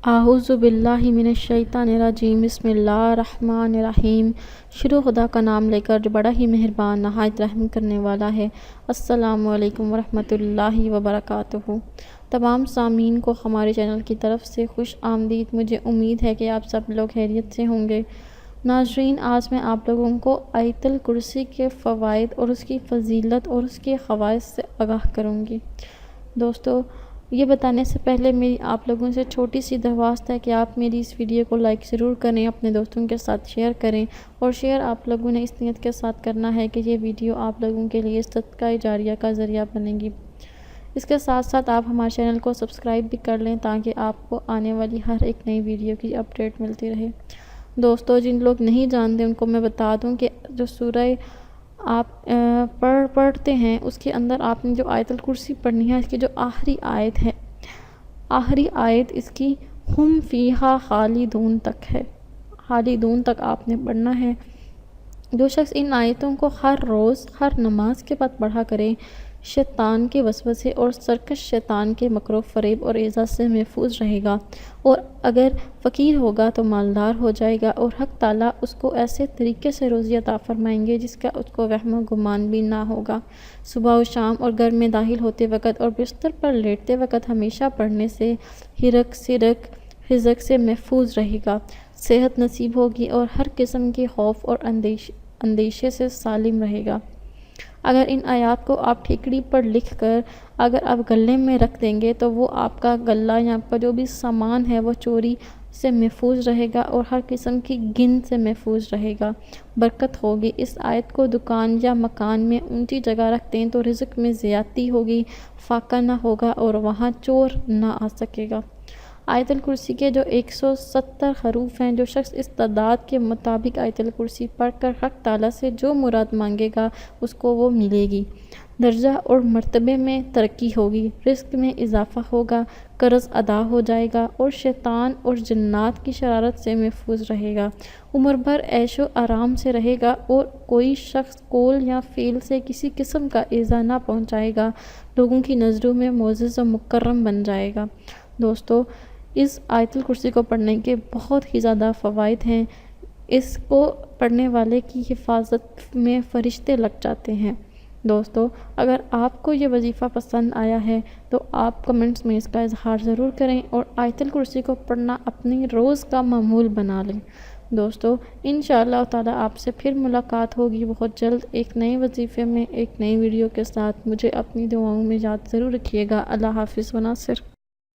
اعوذ باللہ من الشیطان الرجیم بسم اللہ الرحمن الرحیم۔ شروع خدا کا نام لے کر جو بڑا ہی مہربان نہایت رحم کرنے والا ہے۔ السلام علیکم ورحمۃ اللہ وبرکاتہ۔ تمام سامعین کو ہمارے چینل کی طرف سے خوش آمدید۔ مجھے امید ہے کہ آپ سب لوگ خیریت سے ہوں گے۔ ناظرین، آج میں آپ لوگوں کو آیت الکرسی کے فوائد اور اس کی فضیلت اور اس کے خواص سے آگاہ کروں گی۔ دوستو، یہ بتانے سے پہلے میری آپ لوگوں سے چھوٹی سی درخواست ہے کہ آپ میری اس ویڈیو کو لائک ضرور کریں، اپنے دوستوں کے ساتھ شیئر کریں، اور شیئر آپ لوگوں نے اس نیت کے ساتھ کرنا ہے کہ یہ ویڈیو آپ لوگوں کے لیے صدقہ جاریہ کا ذریعہ بنے گی۔ اس کے ساتھ ساتھ آپ ہمارے چینل کو سبسکرائب بھی کر لیں تاکہ آپ کو آنے والی ہر ایک نئی ویڈیو کی اپڈیٹ ملتی رہے۔ دوستو، جن لوگ نہیں جانتے ان کو میں بتا دوں کہ جو سورہ آپ پڑھتے ہیں اس کے اندر آپ نے جو آیت الکرسی پڑھنی ہے، اس کی جو آخری آیت ہے، آخری آیت اس کی ہم فیہا خالدون تک ہے۔ خالدون تک آپ نے پڑھنا ہے۔ جو شخص ان آیتوں کو ہر روز ہر نماز کے بعد پڑھا کرے، شیطان کے وسوسے اور سرکش شیطان کے مکر و فریب اور ایذا سے محفوظ رہے گا، اور اگر فقیر ہوگا تو مالدار ہو جائے گا، اور حق تعالیٰ اس کو ایسے طریقے سے روزی عطا فرمائیں گے جس کا اس کو وہم و گمان بھی نہ ہوگا۔ صبح و شام اور گھر میں داخل ہوتے وقت اور بستر پر لیٹتے وقت ہمیشہ پڑھنے سے ہرک سرک رزق سے محفوظ رہے گا، صحت نصیب ہوگی، اور ہر قسم کے خوف اور اندیشے سے سالم رہے گا۔ اگر ان آیات کو آپ ٹھیکڑی پر لکھ کر اگر آپ گلے میں رکھ دیں گے تو وہ آپ کا گلہ یا آپ کا جو بھی سامان ہے وہ چوری سے محفوظ رہے گا اور ہر قسم کی گن سے محفوظ رہے گا، برکت ہوگی۔ اس آیت کو دکان یا مکان میں اونچی جگہ رکھ دیں تو رزق میں زیادتی ہوگی، فاقہ نہ ہوگا اور وہاں چور نہ آ سکے گا۔ آیت الکرسی کے جو 170 حروف ہیں، جو شخص اس تعداد کے مطابق آیت الکرسی پڑھ کر حق تعالیٰ سے جو مراد مانگے گا اس کو وہ ملے گی۔ درجہ اور مرتبے میں ترقی ہوگی، رزق میں اضافہ ہوگا، قرض ادا ہو جائے گا، اور شیطان اور جنات کی شرارت سے محفوظ رہے گا، عمر بھر عیش و آرام سے رہے گا، اور کوئی شخص قول یا فعل سے کسی قسم کا ایذا نہ پہنچائے گا، لوگوں کی نظروں میں معزز و مکرم بن جائے گا۔ دوستو، اس آیت الکرسی کو پڑھنے کے بہت ہی زیادہ فوائد ہیں۔ اس کو پڑھنے والے کی حفاظت میں فرشتے لگ جاتے ہیں۔ دوستو، اگر آپ کو یہ وظیفہ پسند آیا ہے تو آپ کمنٹس میں اس کا اظہار ضرور کریں اور آیت الکرسی کو پڑھنا اپنی روز کا معمول بنا لیں۔ دوستو، انشاءاللہ تعالی آپ سے پھر ملاقات ہوگی بہت جلد ایک نئے وظیفے میں، ایک نئی ویڈیو کے ساتھ۔ مجھے اپنی دعاؤں میں یاد ضرور رکھیے گا۔ اللہ حافظ و ناصر۔